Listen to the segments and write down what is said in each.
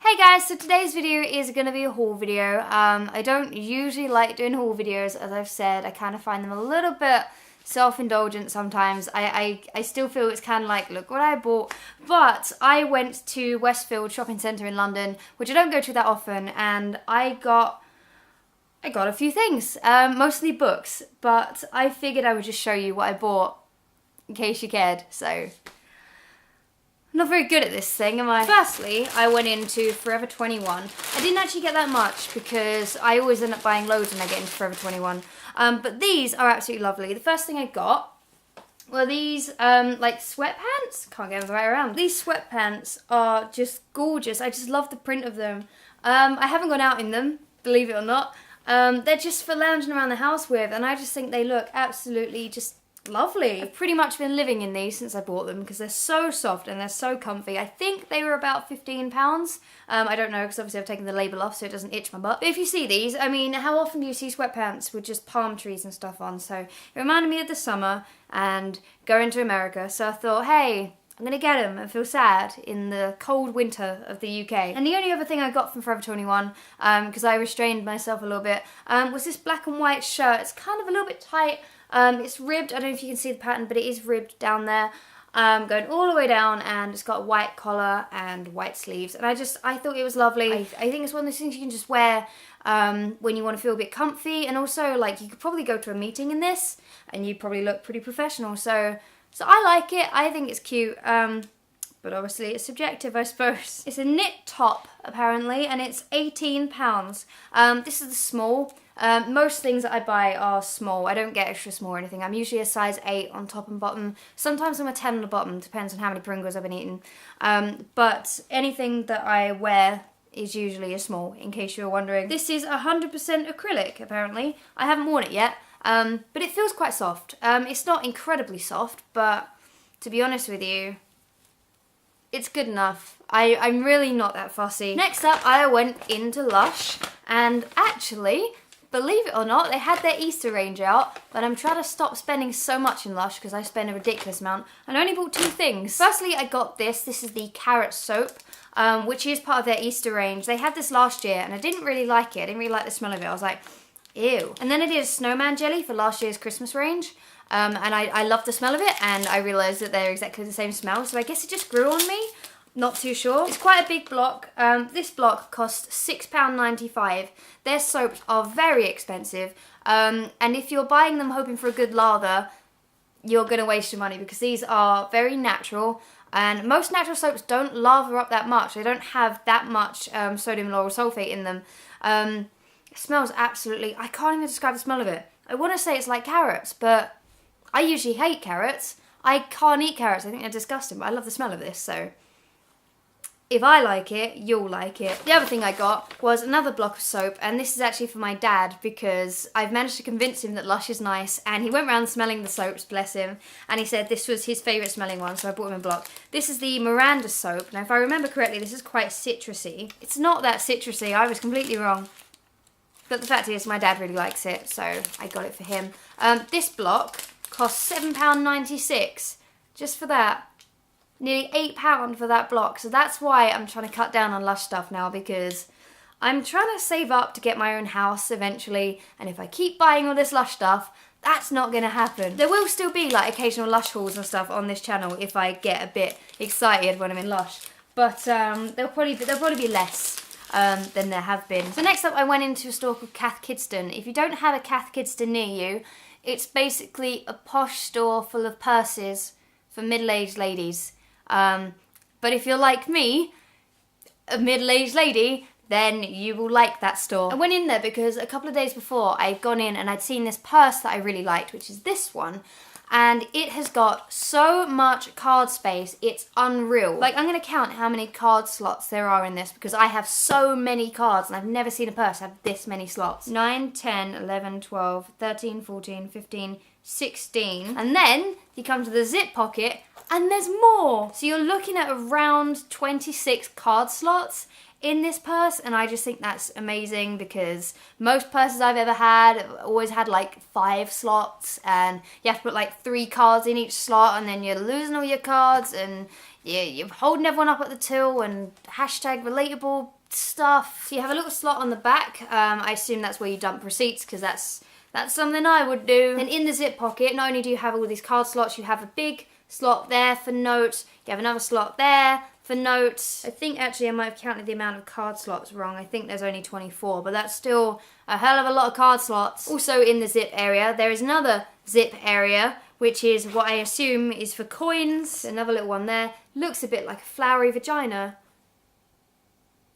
Hey guys, so today's video is going to be a haul video. I don't usually like doing haul videos, as I've said. I kind of find them a little bit self-indulgent sometimes. I still feel it's kind of like, look what I bought. But I went to Westfield Shopping Centre in London, which I don't go to that often, and I got a few things, mostly books, but I figured I would just show you what I bought in case you cared, so... I'm not very good at this thing, am I? Firstly, I went into Forever 21. I didn't actually get that much because I always end up buying loads when I get into Forever 21. But these are absolutely lovely. The first thing I got were these, like, sweatpants. Can't get them right around. These sweatpants are just gorgeous. I just love the print of them. I haven't gone out in them, believe it or not. They're just for lounging around the house with, and I just think they look absolutely just lovely. I've pretty much been living in these since I bought them because they're so soft and they're so comfy. I think they were about £15. I don't know because obviously I've taken the label off so it doesn't itch my butt. But if you see these, I mean, how often do you see sweatpants with just palm trees and stuff on? So it reminded me of the summer and going to America. So I thought, hey, I'm going to get them and feel sad in the cold winter of the UK. And the only other thing I got from Forever 21, because I restrained myself a little bit, was this black and white shirt. It's kind of a little bit tight. It's ribbed, I don't know if you can see the pattern, but it is ribbed down there, going all the way down, and it's got a white collar and white sleeves, and I thought it was lovely. I think it's one of those things you can just wear when you want to feel a bit comfy, and also, like, you could probably go to a meeting in this, and you'd probably look pretty professional, so I like it. I think it's cute, but obviously it's subjective, I suppose. It's a knit top, apparently, and it's £18. This is the small. Most things that I buy are small. I don't get extra small or anything. I'm usually a size 8 on top and bottom. Sometimes I'm a 10 on the bottom, depends on how many Pringles I've been eating. But anything that I wear is usually a small, in case you were wondering. This is 100% acrylic, apparently. I haven't worn it yet, but it feels quite soft. It's not incredibly soft, but to be honest with you, it's good enough. I'm really not that fussy. Next up, I went into Lush, and actually, believe it or not, they had their Easter range out, but I'm trying to stop spending so much in Lush because I spend a ridiculous amount, and I only bought 2 things. Firstly, I got this. This is the carrot soap, which is part of their Easter range. They had this last year, and I didn't really like it. I didn't really like the smell of it. I was like, ew. And then I did a snowman jelly for last year's Christmas range, and I loved the smell of it, and I realised that they're exactly the same smell, so I guess it just grew on me. Not too sure. It's quite a big block. This block costs £6.95. Their soaps are very expensive, and if you're buying them hoping for a good lather, you're going to waste your money because these are very natural, and most natural soaps don't lather up that much. They don't have that much sodium lauryl sulfate in them. It smells absolutely... I can't even describe the smell of it. I want to say it's like carrots, but I usually hate carrots. I can't eat carrots. I think they're disgusting, but I love the smell of this, so... if I like it, you'll like it. The other thing I got was another block of soap, and this is actually for my dad because I've managed to convince him that Lush is nice, and he went around smelling the soaps, bless him, and he said this was his favourite smelling one, so I bought him a block. This is the Miranda soap. Now, if I remember correctly, this is quite citrusy. It's not that citrusy, I was completely wrong. But the fact is, my dad really likes it, so I got it for him. This block costs £7.96, just for that. Nearly £8 for that block, so that's why I'm trying to cut down on Lush stuff now, because I'm trying to save up to get my own house eventually, and if I keep buying all this Lush stuff, that's not going to happen. There will still be like occasional Lush hauls and stuff on this channel if I get a bit excited when I'm in Lush, but there'll probably be less than there have been. So next up, I went into a store called Cath Kidston. If you don't have a Cath Kidston near you, it's basically a posh store full of purses for middle-aged ladies. But if you're like me, a middle-aged lady, then you will like that store. I went in there because a couple of days before I'd gone in and I'd seen this purse that I really liked, which is this one, and it has got so much card space, it's unreal. Like, I'm going to count how many card slots there are in this because I have so many cards and I've never seen a purse have this many slots. 9, 10, 11, 12, 13, 14, 15, 16. And then you come to the zip pocket and there's more. So you're looking at around 26 card slots in this purse, and I just think that's amazing because most purses I've ever had always had like 5 slots and you have to put like 3 cards in each slot and then you're losing all your cards and you're holding everyone up at the till and hashtag relatable stuff. So you have a little slot on the back. I assume that's where you dump receipts, because that's something I would do. And in the zip pocket, not only do you have all these card slots, you have a big slot there for notes. You have another slot there for notes. I think actually I might have counted the amount of card slots wrong. I think there's only 24, but that's still a hell of a lot of card slots. Also in the zip area, there is another zip area, which is what I assume is for coins. Another little one there. Looks a bit like a flowery vagina.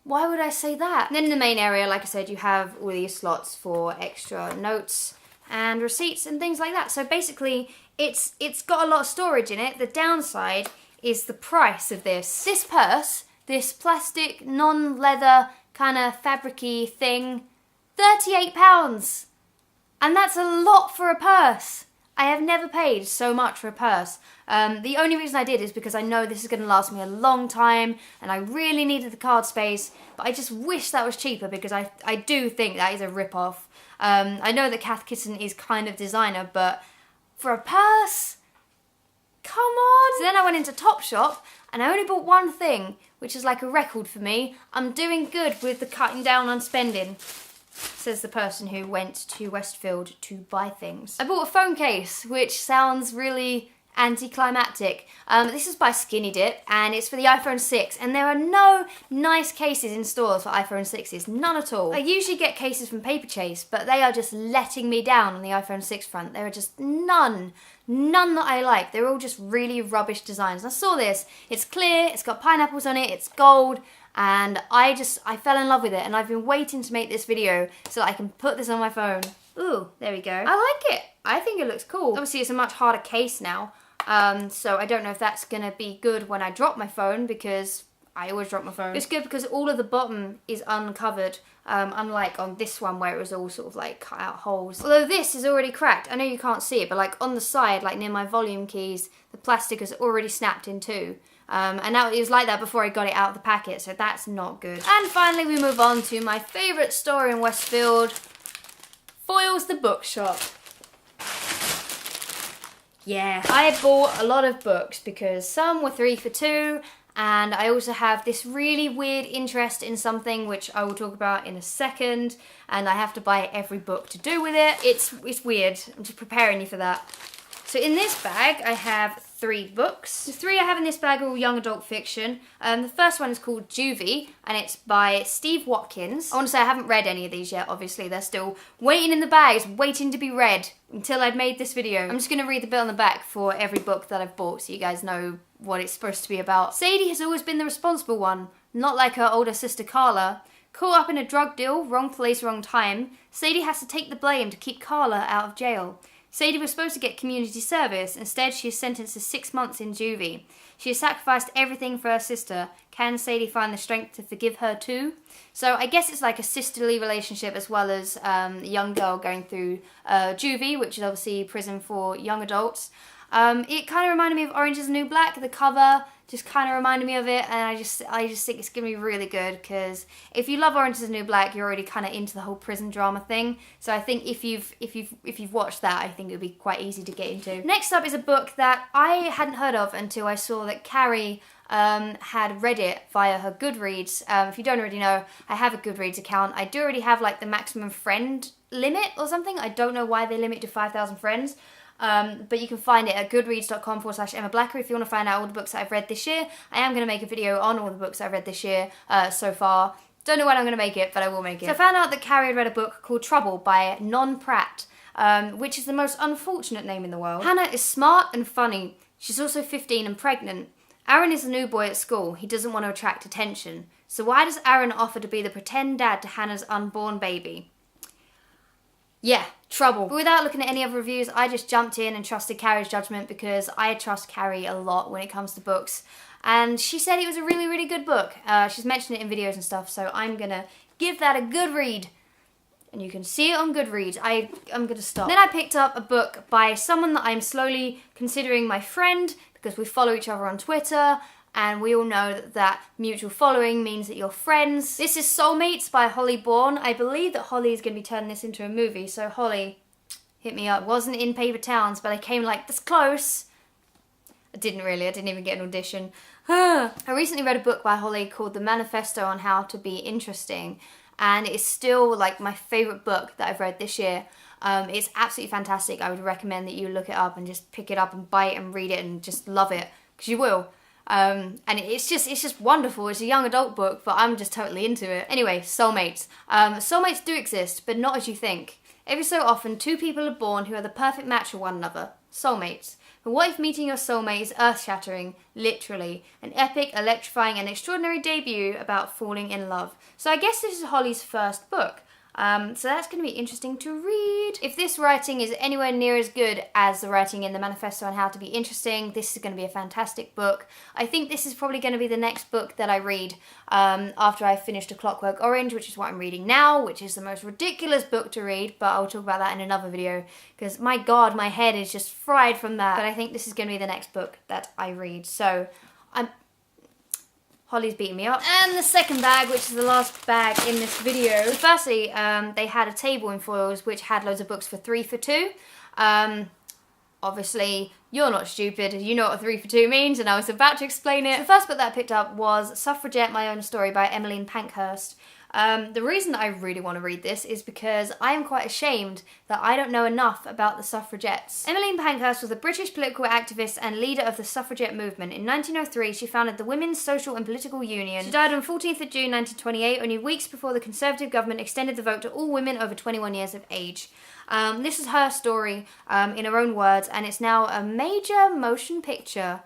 Why would I say that? And then in the main area, like I said, you have all these slots for extra notes and receipts and things like that. So basically, it's got a lot of storage in it. The downside is the price of this. This purse, this plastic, non-leather, kind of fabric-y thing, £38. And that's a lot for a purse. I have never paid so much for a purse. The only reason I did is because I know this is going to last me a long time and I really needed the card space, but I just wish that was cheaper, because I do think that is a rip-off. I know that Cath Kidston is kind of designer, but for a purse? Come on! So then I went into Topshop and I only bought one thing, which is like a record for me. I'm doing good with the cutting down on spending, says the person who went to Westfield to buy things. I bought a phone case, which sounds really anticlimactic. This is by Skinny Dip, and it's for the iPhone 6, and there are no nice cases in stores for iPhone 6s, none at all. I usually get cases from Paperchase, but they are just letting me down on the iPhone 6 front. There are just none that I like. They're all just really rubbish designs. And I saw this, it's clear, it's got pineapples on it, it's gold, and I fell in love with it, and I've been waiting to make this video so that I can put this on my phone. Ooh, there we go. I like it. I think it looks cool. Obviously, it's a much harder case now, so I don't know if that's gonna be good when I drop my phone, because I always drop my phone. It's good because all of the bottom is uncovered, unlike on this one where it was all sort of like cut out holes. Although this is already cracked. I know you can't see it, but like on the side, like near my volume keys, the plastic is already snapped in two. And now it was like that before I got it out of the packet, so that's not good. And finally we move on to my favourite store in Westfield, Foyles the Bookshop. Yeah, I bought a lot of books because some were 3 for 2, and I also have this really weird interest in something which I will talk about in a second, and I have to buy every book to do with it. It's weird. I'm just preparing you for that. So in this bag I have 3 books. The 3 I have in this bag are all young adult fiction. The first one is called Juvie, and it's by Steve Watkins. I want to say I haven't read any of these yet, obviously. They're still waiting in the bags, waiting to be read until I'd made this video. I'm just going to read the bit on the back for every book that I've bought so you guys know what it's supposed to be about. Sadie has always been the responsible one, not like her older sister Carla. Caught up in a drug deal, wrong place, wrong time, Sadie has to take the blame to keep Carla out of jail. Sadie was supposed to get community service. Instead, she is sentenced to 6 months in juvie. She has sacrificed everything for her sister. Can Sadie find the strength to forgive her too? So I guess it's like a sisterly relationship as well as a young girl going through juvie, which is obviously prison for young adults. It kind of reminded me of Orange is the New Black. The cover just kind of reminded me of it, and I just think it's gonna be really good, because if you love Orange is the New Black, you're already kind of into the whole prison drama thing. So I think if you've watched that, I think it would be quite easy to get into. Next up is a book that I hadn't heard of until I saw that Carrie had read it via her Goodreads. If you don't already know, I have a Goodreads account. I do already have like the maximum friend limit or something. I don't know why they limit to 5,000 friends. But you can find it at goodreads.com/Emma Blacker if you want to find out all the books that I've read this year. I am going to make a video on all the books I've read this year so far. Don't know when I'm going to make it, but I will make it. So I found out that Carrie had read a book called Trouble by Non Pratt, which is the most unfortunate name in the world. Hannah is smart and funny. She's also 15 and pregnant. Aaron is the new boy at school. He doesn't want to attract attention. So why does Aaron offer to be the pretend dad to Hannah's unborn baby? Yeah, Trouble. But without looking at any other reviews, I just jumped in and trusted Carrie's judgment, because I trust Carrie a lot when it comes to books. And she said it was a really, really good book. She's mentioned it in videos and stuff, so I'm gonna give that a good read. And you can see it on Goodreads. I'm gonna stop. Then I picked up a book by someone that I'm slowly considering my friend, because we follow each other on Twitter, and we all know that mutual following means that you're friends. This is Soulmates by Holly Bourne. I believe that Holly is going to be turning this into a movie, so Holly, hit me up. It wasn't in Paper Towns, but I came like this close. I didn't even get an audition. I recently read a book by Holly called The Manifesto on How to Be Interesting, and it's still like my favourite book that I've read this year. It's absolutely fantastic. I would recommend that you look it up and just pick it up and buy it and read it and just love it, because you will. And it's just wonderful. It's a young adult book, but I'm just totally into it. Anyway, soulmates. Soulmates do exist, but not as you think. Every so often, two people are born who are the perfect match for one another. Soulmates. But what if meeting your soulmate is earth-shattering, literally, an epic, electrifying and extraordinary debut about falling in love? So I guess this is Holly's first book. So that's going to be interesting to read. If this writing is anywhere near as good as the writing in the Manifesto on How to Be Interesting, this is going to be a fantastic book. I think this is probably going to be the next book that I read after I've finished A Clockwork Orange, which is what I'm reading now, which is the most ridiculous book to read, but I'll talk about that in another video, because my god, my head is just fried from that. But I think this is going to be the next book that I read. So Holly's beating me up. And the second bag, which is the last bag in this video. Firstly, they had a table in Foyles which had loads of books for 3 for 2. Obviously, you're not stupid. You know what a 3 for 2 means, and I was about to explain it. The first book that I picked up was Suffragette, My Own Story by Emmeline Pankhurst. The reason that I really want to read this is because I am quite ashamed that I don't know enough about the suffragettes. Emmeline Pankhurst was a British political activist and leader of the suffragette movement. In 1903, she founded the Women's Social and Political Union. She died on 14th of June 1928, only weeks before the Conservative government extended the vote to all women over 21 years of age. This is her story in her own words, and it's now a major motion picture.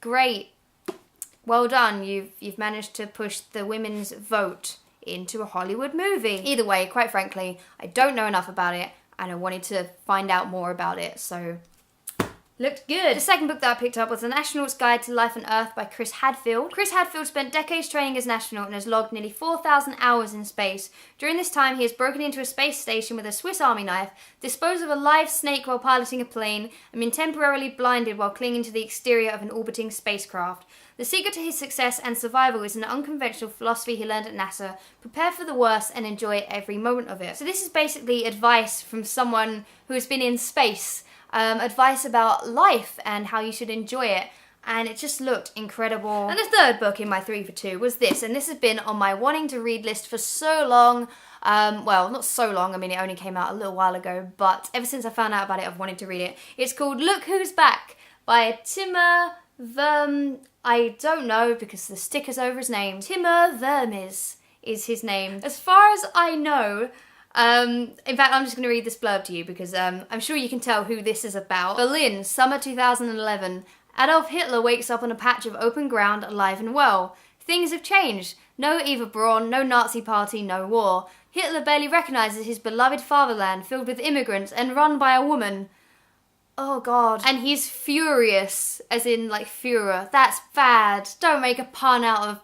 Great. Well done, you've managed to push the women's vote into a Hollywood movie. Either way, quite frankly, I don't know enough about it, and I wanted to find out more about it, so looked good. The second book that I picked up was The Astronaut's Guide to Life on Earth by Chris Hadfield. Chris Hadfield spent decades training as an astronaut and has logged nearly 4,000 hours in space. During this time, he has broken into a space station with a Swiss Army knife, disposed of a live snake while piloting a plane, and been temporarily blinded while clinging to the exterior of an orbiting spacecraft. The secret to his success and survival is an unconventional philosophy he learned at NASA: prepare for the worst and enjoy every moment of it. So this is basically advice from someone who has been in space, advice about life and how you should enjoy it. And it just looked incredible. And the third book in my 3 for 2 was this, and this has been on my wanting to read list for so long. Well, not so long, I mean it only came out a little while ago, but ever since I found out about it I've wanted to read it. It's called Look Who's Back by Timur I don't know because the sticker's over his name. Timur Vermes is his name. As far as I know, in fact, I'm just going to read this blurb to you because I'm sure you can tell who this is about. Berlin, summer 2011. Adolf Hitler wakes up on a patch of open ground, alive and well. Things have changed. No Eva Braun, no Nazi party, no war. Hitler barely recognises his beloved fatherland filled with immigrants and run by a woman. Oh god. And he's furious, as in like Führer. That's bad. Don't make a pun out of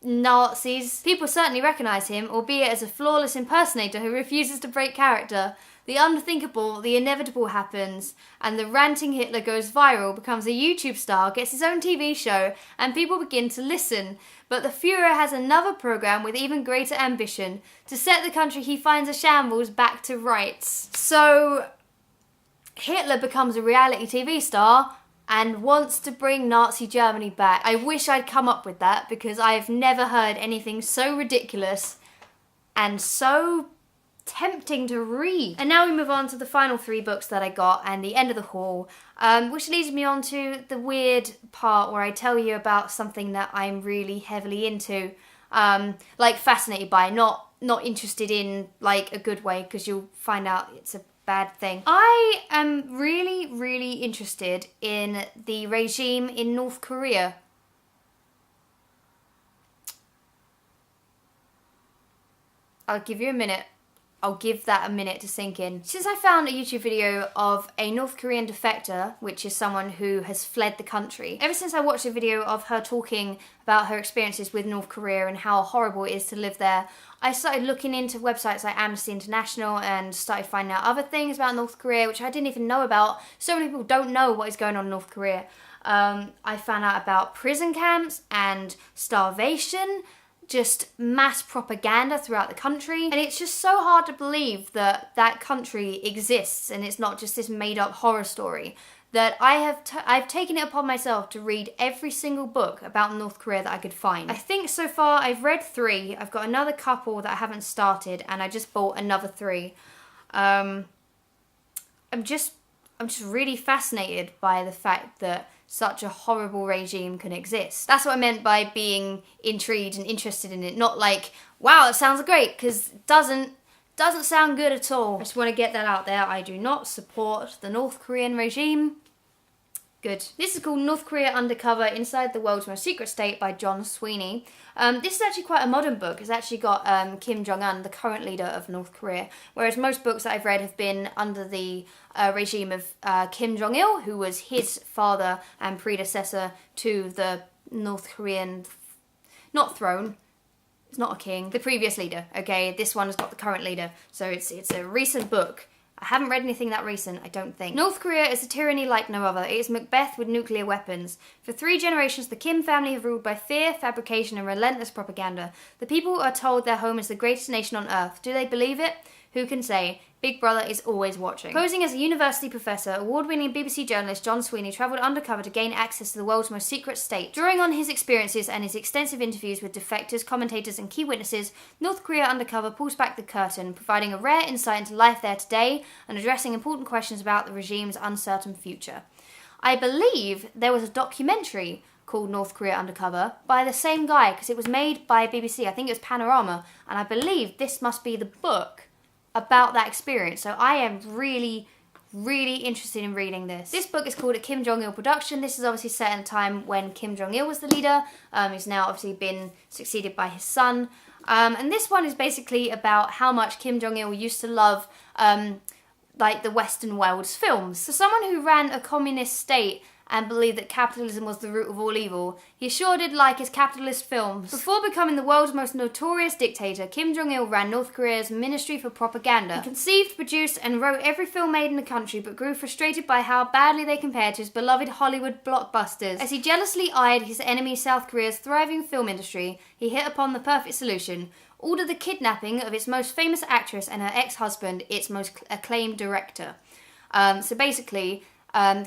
Nazis. People certainly recognise him, albeit as a flawless impersonator who refuses to break character. The unthinkable, the inevitable happens, and the ranting Hitler goes viral, becomes a YouTube star, gets his own TV show, and people begin to listen. But the Führer has another programme with even greater ambition: to set the country he finds a shambles back to rights. So Hitler becomes a reality TV star and wants to bring Nazi Germany back. I wish I'd come up with that because I've never heard anything so ridiculous and so tempting to read. And now we move on to the final 3 books that I got and the end of the haul, which leads me on to the weird part where I tell you about something that I'm really heavily into, like fascinated by, not interested in like a good way, because you'll find out it's a bad thing. I am really interested in the regime in North Korea. I'll give you a minute. I'll give that a minute to sink in. Since I found a YouTube video of a North Korean defector, which is someone who has fled the country, ever since I watched a video of her talking about her experiences with North Korea and how horrible it is to live there, I started looking into websites like Amnesty International and started finding out other things about North Korea, which I didn't even know about. So many people don't know what is going on in North Korea. I found out about prison camps and starvation, just mass propaganda throughout the country, and it's just so hard to believe that that country exists and it's not just this made-up horror story. that I've taken it upon myself to read every single book about North Korea that I could find. I think so far I've read 3. I've got another couple that I haven't started, and I just bought another 3. I'm just really fascinated by the fact that such a horrible regime can exist. That's what I meant by being intrigued and interested in it. Not like, wow, it sounds great, because it doesn't sound good at all. I just want to get that out there. I do not support the North Korean regime. Good. This is called North Korea Undercover: Inside the World's Most Secret State by John Sweeney. This is actually quite a modern book. It's actually got Kim Jong-un, the current leader of North Korea, whereas most books that I've read have been under the regime of Kim Jong-il, who was his father and predecessor to the North Korean, not throne, it's not a king, the previous leader, okay? This one has got the current leader, so it's a recent book. I haven't read anything that recent, I don't think. North Korea is a tyranny like no other. It is Macbeth with nuclear weapons. For 3 generations, the Kim family have ruled by fear, fabrication, and relentless propaganda. The people are told their home is the greatest nation on earth. Do they believe it? Who can say? Big Brother is always watching. Posing as a university professor, award-winning BBC journalist John Sweeney travelled undercover to gain access to the world's most secret state. Drawing on his experiences and his extensive interviews with defectors, commentators and key witnesses, North Korea Undercover pulls back the curtain, providing a rare insight into life there today and addressing important questions about the regime's uncertain future. I believe there was a documentary called North Korea Undercover by the same guy, because it was made by BBC. I think it was Panorama, and I believe this must be the book about that experience. So I am really, really interested in reading this. This book is called A Kim Jong-il Production. This is obviously set in a time when Kim Jong-il was the leader. He's now obviously been succeeded by his son. And this one is basically about how much Kim Jong-il used to love like the Western world's films. So someone who ran a communist state and believed that capitalism was the root of all evil, he sure did like his capitalist films. Before becoming the world's most notorious dictator, Kim Jong-il ran North Korea's Ministry for Propaganda. He conceived, produced, and wrote every film made in the country, but grew frustrated by how badly they compared to his beloved Hollywood blockbusters. As he jealously eyed his enemy South Korea's thriving film industry, he hit upon the perfect solution: order the kidnapping of its most famous actress and her ex-husband, its most acclaimed director. So basically,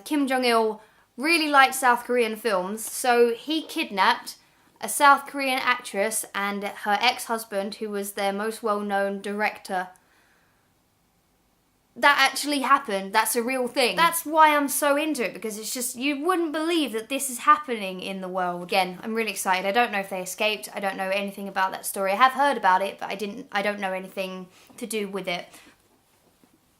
Kim Jong-il really liked South Korean films, so he kidnapped a South Korean actress and her ex-husband, who was their most well-known director. That actually happened. That's a real thing. That's why I'm so into it, because it's just, you wouldn't believe that this is happening in the world. Again, I'm really excited. I don't know if they escaped. I don't know anything about that story. I have heard about it, but I don't know anything to do with it.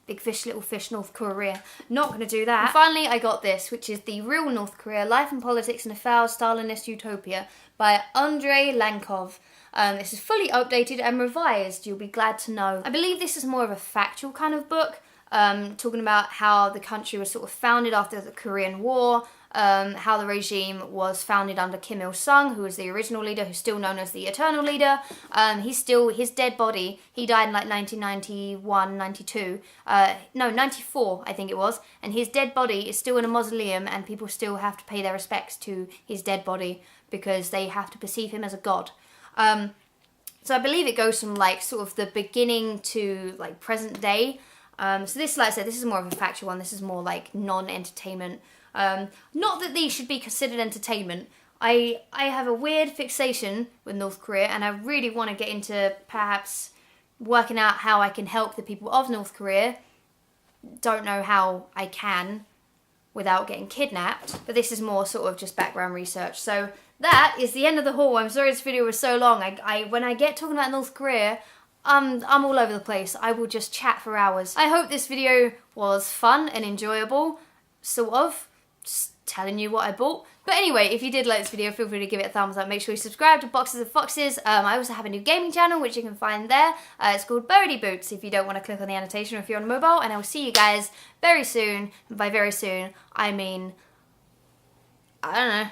Big fish, little fish, North Korea. Not going to do that. And finally, I got this, which is The Real North Korea: Life and Politics in a Foul Stalinist Utopia by Andrei Lankov. This is fully updated and revised, you'll be glad to know. I believe this is more of a factual kind of book, talking about how the country was sort of founded after the Korean War, how the regime was founded under Kim Il-sung, who was the original leader, who's still known as the eternal leader. His dead body, he died in like 1991, 92, no, 94 I think it was, and his dead body is still in a mausoleum, and people still have to pay their respects to his dead body because they have to perceive him as a god. So I believe it goes from like sort of the beginning to like present day. So this, like I said, this is more of a factual one. This is more like non-entertainment. Not that these should be considered entertainment. I have a weird fixation with North Korea, and I really want to get into perhaps working out how I can help the people of North Korea. Don't know how I can without getting kidnapped, but this is more sort of just background research. So that is the end of the haul. I'm sorry this video was so long. When I get talking about North Korea, I'm all over the place. I will just chat for hours. I hope this video was fun and enjoyable, sort of. Just telling you what I bought. But anyway, if you did like this video, feel free to give it a thumbs up. Make sure you subscribe to Boxes of Foxes. I also have a new gaming channel, which you can find there. It's called Bodie Boots, if you don't want to click on the annotation or if you're on mobile. And I will see you guys very soon. And by very soon, I mean, I don't know,